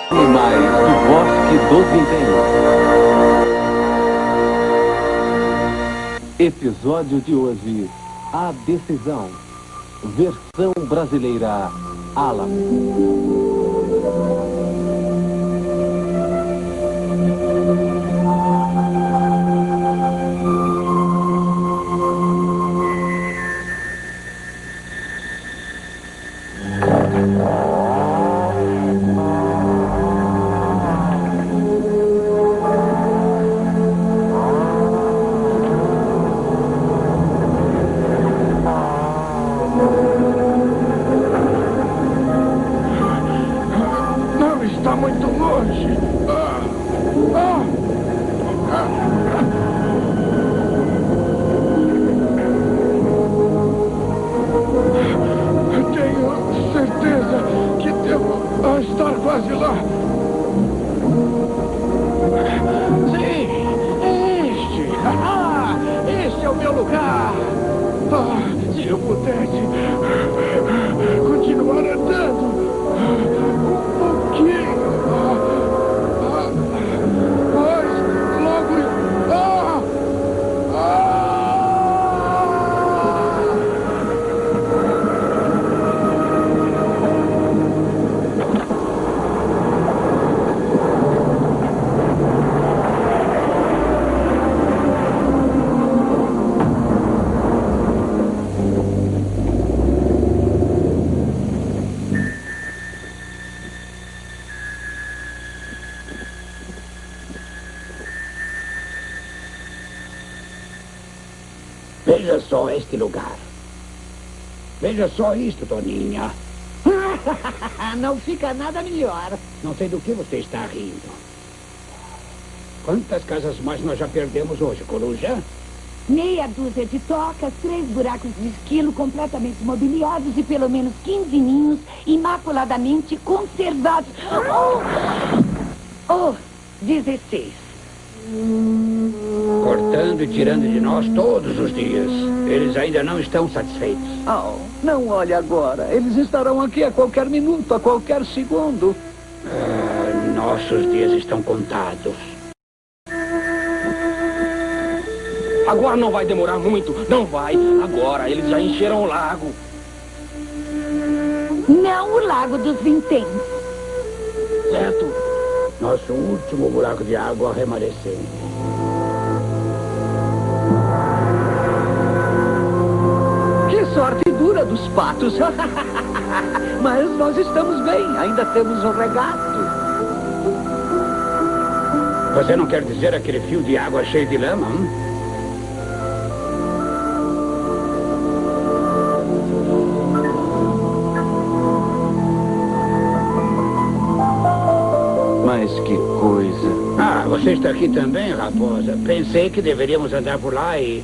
Animais do Bosque dos Vinténs. Episódio de hoje: A Decisão. Versão brasileira Alamo. Veja só este lugar. Veja só isto, Toninha. Não fica nada melhor. Não sei do que você está rindo. Quantas casas mais nós já perdemos hoje, Coruja? Meia dúzia de tocas, 3 buracos de esquilo completamente mobiliados e pelo menos 15 ninhos imaculadamente conservados. Oh, 16. Cortando e tirando de nós todos os dias. Eles ainda não estão satisfeitos. Oh, não olhe agora. Eles estarão aqui a qualquer minuto, a qualquer segundo. Nossos dias estão contados. Agora não vai demorar muito. Não vai. Agora eles já encheram o lago. Não o Lago dos Vinténs. Certo? Nosso último buraco de água remanescente. Que sorte dura dos patos. Mas nós estamos bem. Ainda temos um regato. Você não quer dizer aquele fio de água cheio de lama, hein? Mas que coisa. Ah, você está aqui também, raposa? Pensei que deveríamos andar por lá e...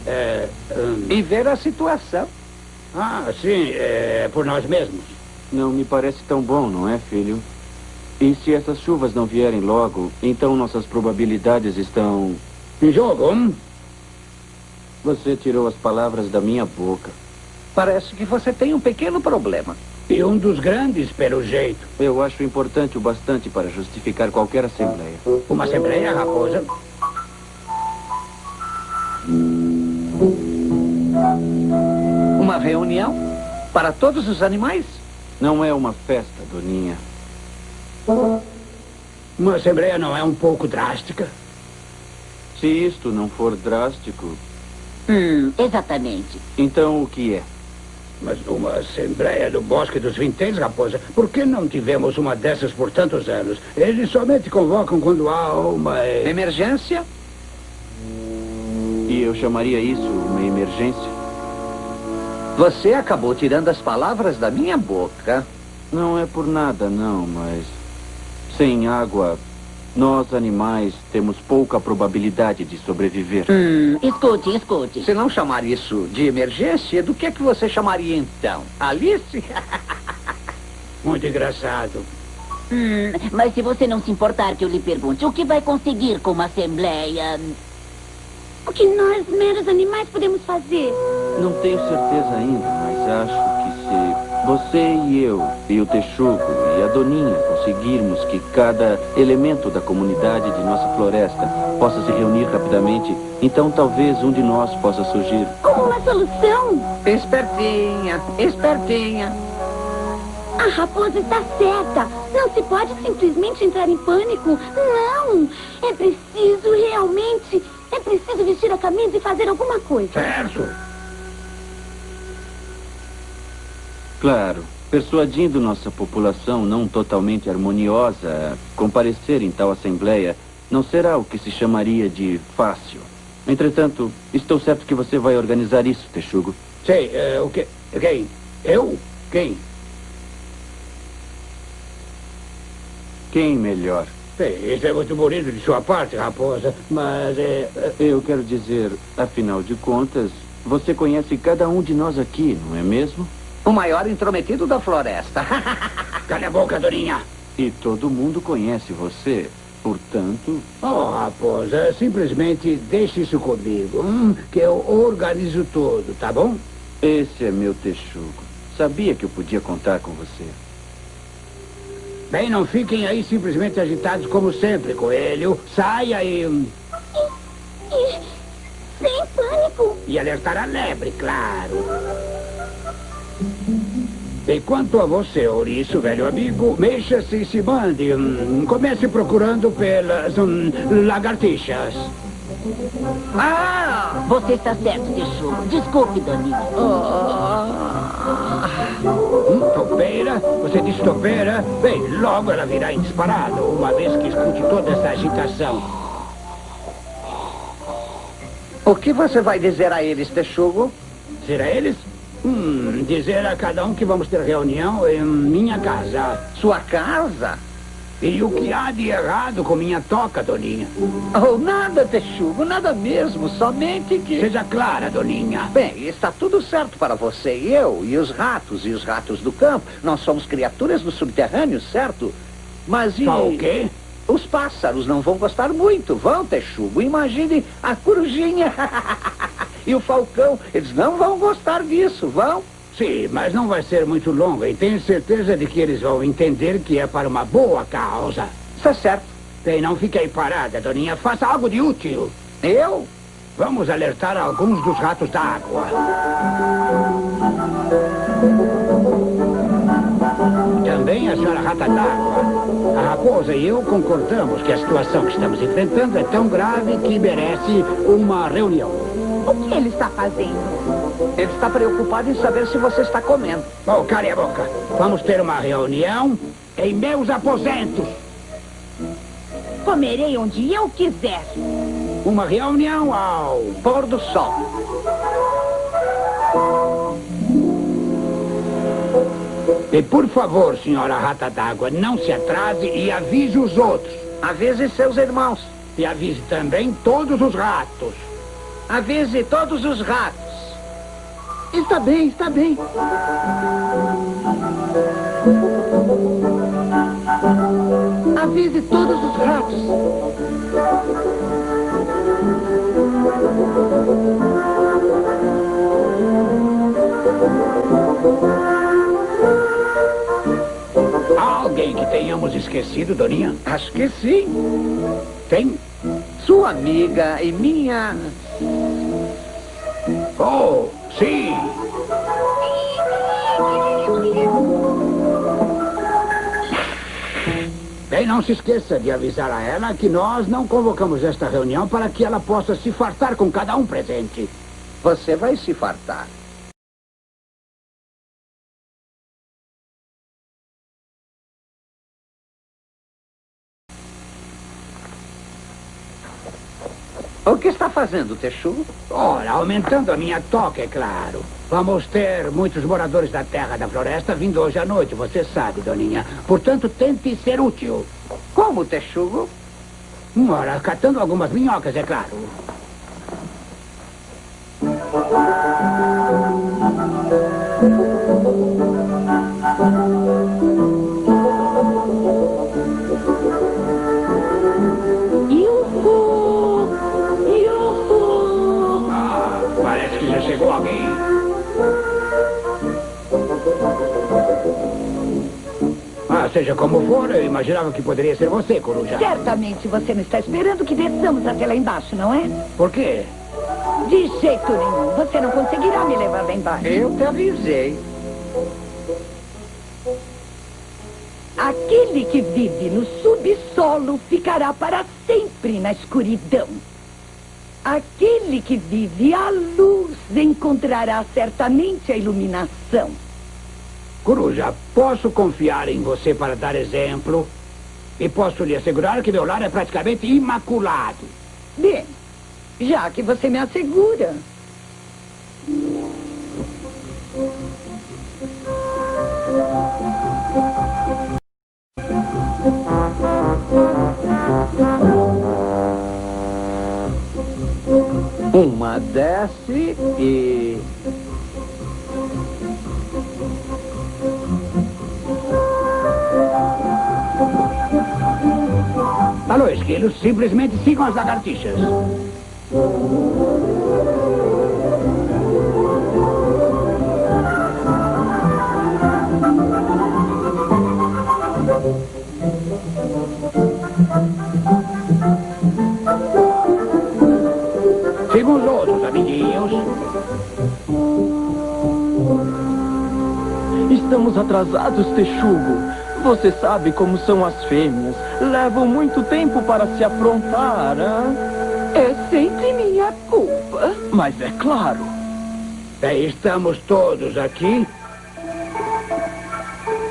E ver a situação. Ah, sim, por nós mesmos. Não me parece tão bom, não é, filho? E se essas chuvas não vierem logo, então nossas probabilidades estão... Em jogo, hein? Você tirou as palavras da minha boca. Parece que você tem um pequeno problema. E um dos grandes, pelo jeito. Eu acho importante o bastante para justificar qualquer assembleia. Uma assembleia, raposa? Uma reunião? Para todos os animais? Não é uma festa, Doninha. Uma assembleia não é um pouco drástica? Se isto não for drástico, Exatamente. então o que é? Mas uma assembleia do Bosque dos Vinténs, raposa, por que não tivemos uma dessas por tantos anos? Eles somente convocam quando há uma... Emergência? E eu chamaria isso uma emergência? Você acabou tirando as palavras da minha boca. Não é por nada, não, mas... sem água, nós, animais, temos pouca probabilidade de sobreviver. Escute. Se não chamar isso de emergência, do que é que você chamaria então? Alice? Muito engraçado. Mas se você não se importar que eu lhe pergunte, o que vai conseguir com uma assembleia? O que nós, meros animais, podemos fazer? Não tenho certeza ainda, mas acho que se você e eu, e o Texugo e a Doninha conseguirmos que cada elemento da comunidade de nossa floresta possa se reunir rapidamente, então talvez um de nós possa surgir. Como uma solução? Espertinha. A raposa está certa. Não se pode simplesmente entrar em pânico. Não! É preciso realmente... É preciso vestir a camisa e fazer alguma coisa. Certo. Claro, persuadindo nossa população não totalmente harmoniosa a comparecer em tal assembleia não será o que se chamaria de fácil. Entretanto, estou certo que você vai organizar isso, Texugo. Sei, o quê? Quem? Eu? Quem? Quem melhor? Sei, isso é muito bonito de sua parte, raposa, mas Eu quero dizer, afinal de contas, você conhece cada um de nós aqui, não é mesmo? O maior intrometido da floresta. Cala a boca, Doninha. E todo mundo conhece você. Portanto, Oh, raposa, simplesmente deixe isso comigo, que eu organizo tudo, tá bom? esse é meu Texugo. Sabia que eu podia contar com você. Bem, não fiquem aí simplesmente agitados como sempre, coelho. Saia Sem pânico. e alertar a lebre, claro. E quanto a você, ouriço, velho amigo, mexa-se e se mande. Comece procurando pelas lagartixas. Você está certo, Texugo. Desculpe, Doninha. Topeira? Você disse topeira? Bem, logo ela virá em disparado, uma vez que escute toda essa agitação. O que você vai dizer a eles, Texugo? Será eles? Dizer a cada um que vamos ter reunião em minha casa. Sua casa? E o que há de errado com minha toca, Doninha? Oh, nada, Texugo, nada mesmo, somente que... Seja clara, Doninha. Bem, está tudo certo para você e eu, e os ratos do campo. Nós somos criaturas do subterrâneo, certo? Mas e... Só o quê? Os pássaros não vão gostar muito, vão, Texugo? Imagine a corujinha e o falcão, eles não vão gostar disso, vão? Sim, mas não vai ser muito longa e tenho certeza de que eles vão entender que é para uma boa causa. Está certo. Bem, não fique aí parada, Doninha. Faça algo de útil. Eu? Vamos alertar alguns dos ratos d'água. Também a senhora rata d'água. A raposa e eu concordamos que a situação que estamos enfrentando é tão grave que merece uma reunião. O que ele está fazendo? Ele está preocupado em saber se você está comendo. Oh, cale a boca. Vamos ter uma reunião em meus aposentos. Comerei onde eu quiser. Uma reunião ao Pôr do sol. E por favor, senhora rata d'água, não se atrase e avise os outros. Avise seus irmãos. E avise também todos os ratos. Avise todos os ratos. Está bem, está bem. Avise todos os ratos. Há alguém que tenhamos esquecido, Doninha? Acho que sim. Tem? Sua amiga e minha... Oh, sim. Bem, não se esqueça de avisar a ela que nós não convocamos esta reunião para que ela possa se fartar com cada um presente. Você vai se fartar. O que está fazendo, Texugo? Ora, aumentando a minha toca, é claro. Vamos ter muitos moradores da terra da floresta vindo hoje à noite, você sabe, Doninha. Portanto, tente ser útil. Como, Texugo? Ora, catando algumas minhocas, é claro. Parece que já chegou alguém. Seja como for, eu imaginava que poderia ser você, Coruja. Certamente você não está esperando que desçamos até lá embaixo, não é? Por quê? De jeito nenhum. Você não conseguirá me levar lá embaixo. Eu te avisei. Aquele que vive no subsolo ficará para sempre na escuridão. Aquele que vive à luz encontrará certamente a iluminação. Coruja, posso confiar em você para dar exemplo? E posso lhe assegurar que meu lar é praticamente imaculado. Bem, já que você me assegura. Uma desce e... Alô, esquilos, simplesmente sigam as lagartixas. Sigam os outros, amiguinhos. Estamos atrasados, Texugo. Você sabe como são as fêmeas. Levam muito tempo para se aprontar, hein? É sempre minha culpa. Mas é claro. Estamos todos aqui.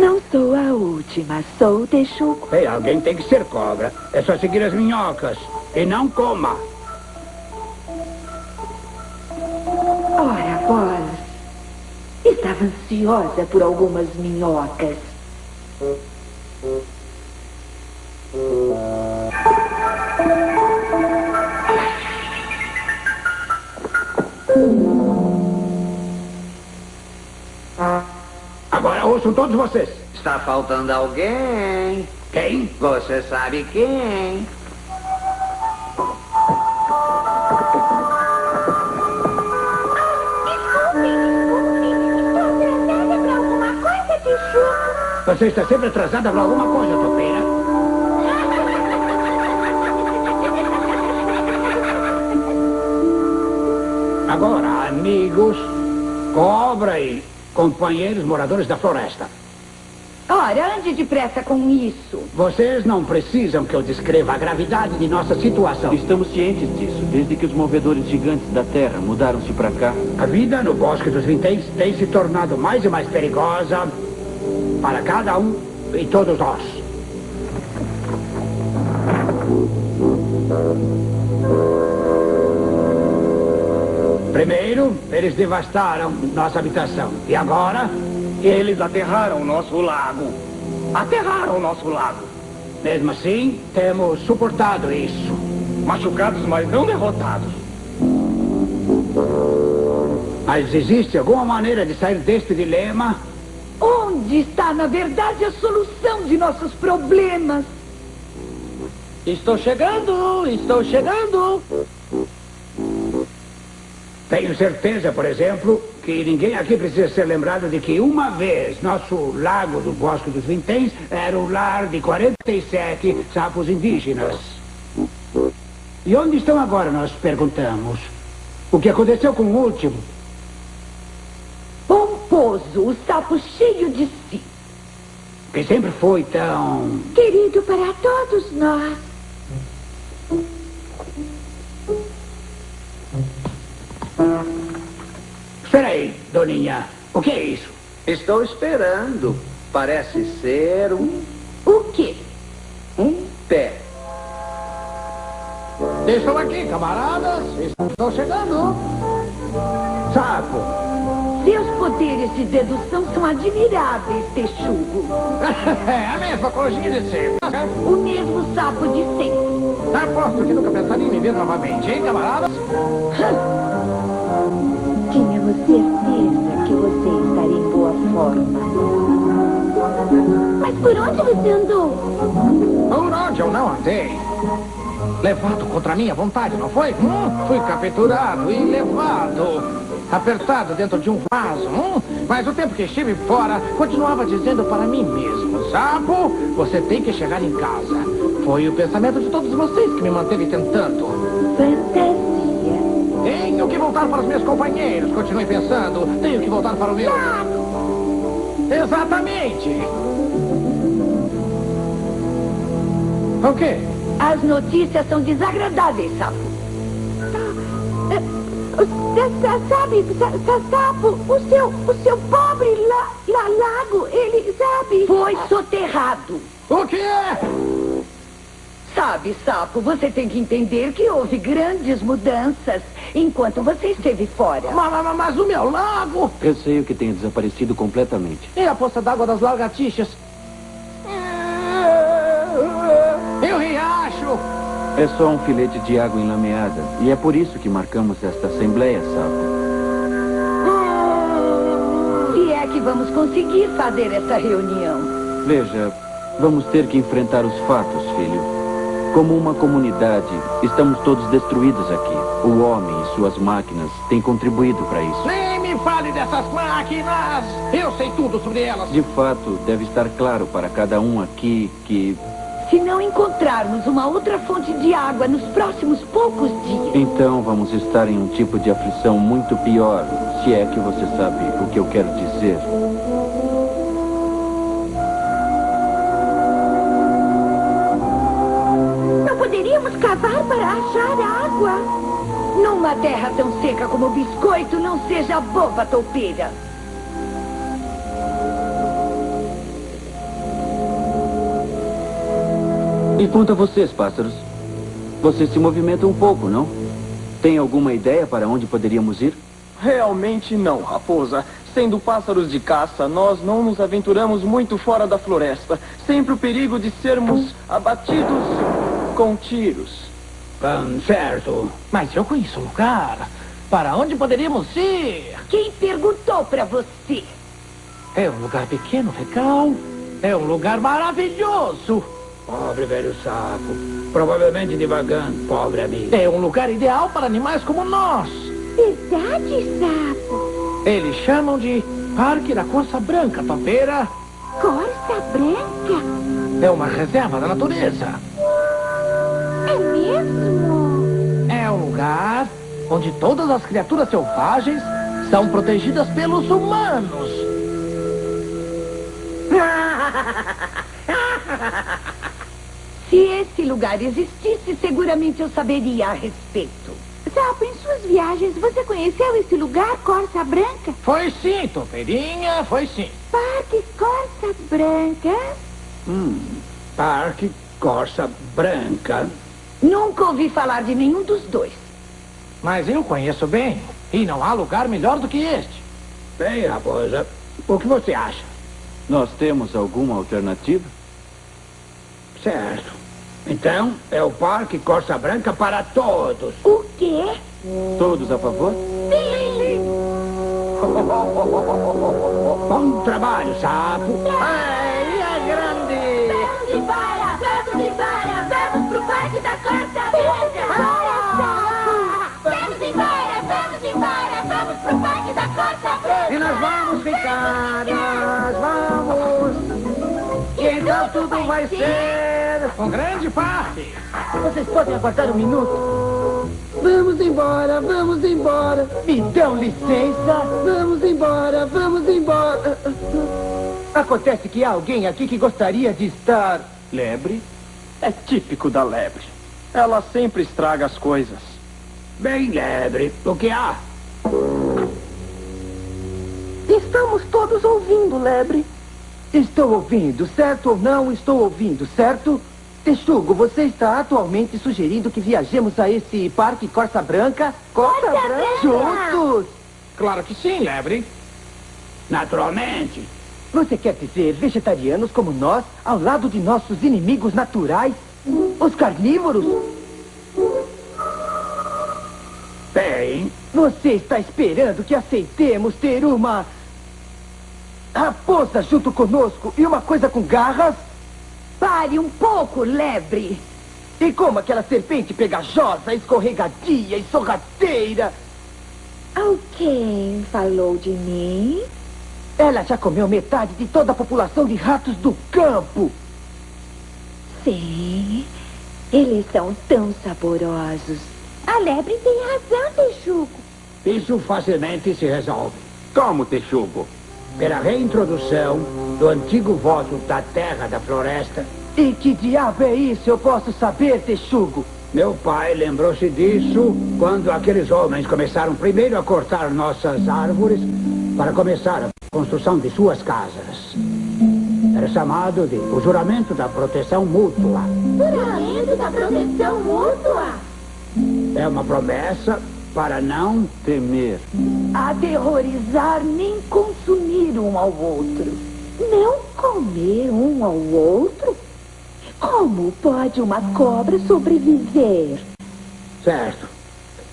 Não sou a última, sou o Texugo. Alguém tem que ser cobra. É só seguir as minhocas. E não coma. Ora, Bolas. Estava ansiosa por algumas minhocas. Agora ouçam todos vocês. Está faltando alguém. Quem? Você sabe quem? Você está sempre atrasada para alguma coisa, topeira. Agora, amigos, cobra e companheiros moradores da floresta. Ora, ande depressa com isso. Vocês não precisam que eu descreva a gravidade de nossa situação. Estamos cientes disso, desde que os movedores gigantes da Terra mudaram-se para cá. A vida no Bosque dos Vinténs tem se tornado mais e mais perigosa para cada um e todos nós. Primeiro, eles devastaram nossa habitação. E agora? Eles aterraram o nosso lago. Aterraram o nosso lago. Mesmo assim, temos suportado isso. Machucados, mas não derrotados. Mas existe alguma maneira de sair deste dilema? Onde está, na verdade, a solução de nossos problemas? Estou chegando, estou chegando. Tenho certeza, por exemplo, que ninguém aqui precisa ser lembrado de que uma vez nosso lago do Bosque dos Vinténs era o lar de 47 sapos indígenas. E onde estão agora, nós perguntamos. O que aconteceu com o último? Pomposo, o sapo cheio de si. Que sempre foi tão... Querido para todos nós. Espera aí, Doninha. O que é isso? Estou esperando. Parece ser um O quê? pé. Estou aqui, camaradas. Estou chegando. Sapo. Seus poderes de dedução são admiráveis, Texugo. É a mesma coisinha de sempre. O mesmo sapo de sempre. Aposto que nunca pensaria em me ver novamente, hein, camaradas? Tínhamos certeza que você estaria em boa forma. Mas por onde você andou? Por onde eu não andei? Levado contra minha vontade, não foi? Fui capturado e levado. Apertado dentro de um vaso. Mas o tempo que estive fora, continuava dizendo para mim mesmo: Sapo, você tem que chegar em casa. Foi o pensamento de todos vocês que me manteve tentando. Fantasia. Tenho que voltar para os meus companheiros. Continuei pensando. Tenho que voltar para o meu... Exatamente. O quê? As notícias são desagradáveis, Sapo. Sapo, o seu pobre lago, ele sabe... Foi soterrado. O que é? Sabe, Sapo, você tem que entender que houve grandes mudanças enquanto você esteve fora. Mas o meu lago... Receio que tenha desaparecido completamente. E a poça d'água das lagartixas? E o riacho? É só um filete de água enlameada. E é por isso que marcamos esta assembleia, Sapo. Se é que vamos conseguir fazer essa reunião. Veja, vamos ter que enfrentar os fatos, filho. Como uma comunidade, estamos todos destruídos aqui. O homem e suas máquinas têm contribuído para isso. Nem me fale dessas máquinas! Eu sei tudo sobre elas. De fato, deve estar claro para cada um aqui que... Se não encontrarmos uma outra fonte de água nos próximos poucos dias... Então vamos estar em um tipo de aflição muito pior, se é que você sabe o que eu quero dizer. Não poderíamos cavar para achar água? Numa terra tão seca como o biscoito, não seja boba, toupeira. E quanto a vocês, pássaros? Vocês se movimentam um pouco, não? Tem alguma ideia para onde poderíamos ir? Realmente não, raposa. Sendo pássaros de caça, nós não nos aventuramos muito fora da floresta. Sempre o perigo de sermos abatidos com tiros. Certo. Mas eu conheço um lugar. Para onde poderíamos ir? Quem perguntou pra você? É um lugar pequeno, legal. É um lugar maravilhoso. Pobre velho sapo. Provavelmente divagando, pobre amigo. É um lugar ideal para animais como nós. Verdade, Sapo? Eles chamam de Parque da Corça Branca, topeira. Corça branca? É uma reserva da natureza. É mesmo? É um lugar onde todas as criaturas selvagens são protegidas pelos humanos. Se esse lugar existisse, seguramente eu saberia a respeito. Sapo, em suas viagens, você conheceu esse lugar, Corça Branca? Foi sim, topeirinha, foi sim. Parque Corça Branca? Parque Corça Branca. Nunca ouvi falar de nenhum dos dois. Mas eu conheço bem. E não há lugar melhor do que este. Bem, raposa, o que você acha? Nós temos alguma alternativa? Certo. Então, é o Parque Corça Branca para todos. O quê? Todos a favor? Bom trabalho, sapo. Ai, a grande! Vamos embora! Vamos embora! Vamos pro Parque da Corça Branca! Bora, Sapo! Vamos embora! Vamos pro Parque da Corça Branca! E nós vamos ficar, nós vamos. E então tudo vai ser um grande parque. Vocês podem aguardar um minuto? Vamos embora, vamos embora. Me dão licença? Vamos embora, vamos embora. Acontece que há alguém aqui que gostaria de estar... Lebre? É típico da lebre. Ela sempre estraga as coisas. Bem, lebre, o que há? Estamos todos ouvindo, lebre. Estou ouvindo, certo ou não estou ouvindo, certo? Texugo, você está atualmente sugerindo que viajemos a esse Parque Corsa Branca? Corsa Branca? Juntos? Claro que sim, Lebre. Naturalmente. Você quer dizer vegetarianos como nós, ao lado de nossos inimigos naturais, os carnívoros? Bem, Você está esperando que aceitemos ter uma raposa junto conosco e uma coisa com garras? Pare um pouco, Lebre. E como aquela serpente pegajosa, escorregadia e sorrateira? Alguém falou de mim? Ela já comeu metade de toda a população de ratos do campo. Sim, eles são tão saborosos. A lebre tem razão, Texugo. isso facilmente se resolve. Como, Texugo? Pela reintrodução do antigo voto da terra da floresta, E que diabo é isso? Eu posso saber, Texugo? meu pai lembrou-se disso quando aqueles homens começaram primeiro a cortar nossas árvores para começar a construção de suas casas. Era chamado de o juramento da proteção mútua. Juramento da proteção mútua? É uma promessa para não Temer. Aterrorizar nem consumir um ao outro. Não comer um ao outro? Como pode uma cobra sobreviver? Certo.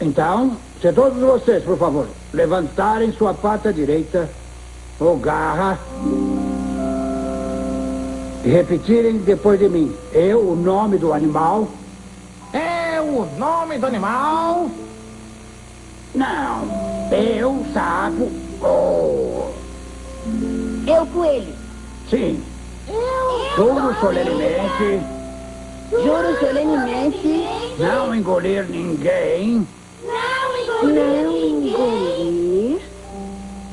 Então, se todos vocês, por favor, levantarem sua pata direita ou garra e repetirem depois de mim. Eu, o nome do animal. O nome do animal? Não. Eu, sapo. Oh. Eu, coelho. Sim. Juro solenemente Juro solenemente não engolir ninguém. Não engolir?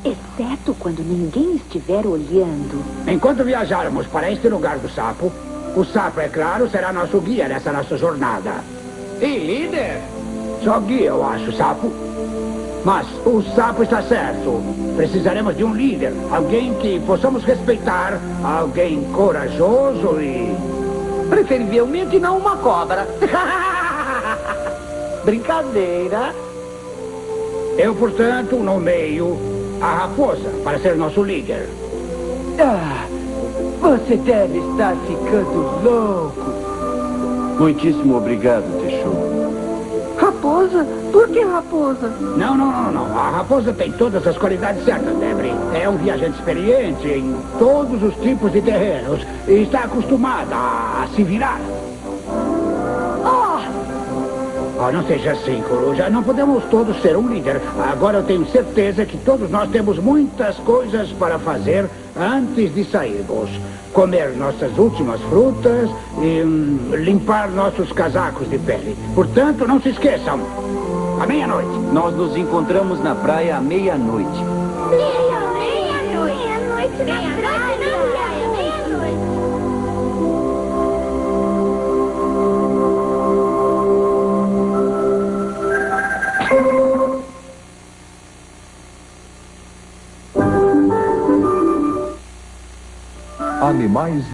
Exceto quando ninguém estiver olhando. Enquanto viajarmos para este lugar do sapo, o sapo, é claro, será nosso guia nessa nossa jornada. E líder? Só guia, eu acho, sapo. Mas o sapo está certo. Precisaremos de um líder. Alguém que possamos respeitar. Alguém corajoso e... Preferivelmente não uma cobra. Brincadeira. Eu, portanto, nomeio a raposa para ser nosso líder. Você deve estar ficando louco. Muitíssimo obrigado, Texugo. Raposa? Por que raposa? Não. A raposa tem todas as qualidades certas, Debre. É um viajante experiente em todos os tipos de terrenos e está acostumada a se virar. Oh, não seja assim, Coruja. Não podemos todos ser um líder. Agora eu tenho certeza que todos nós temos muitas coisas para fazer antes de sairmos. Comer nossas últimas frutas e limpar nossos casacos de pele. Portanto, não se esqueçam. À meia-noite. Nós nos encontramos na praia à meia-noite. Meia-noite na praia, meia-noite. Animais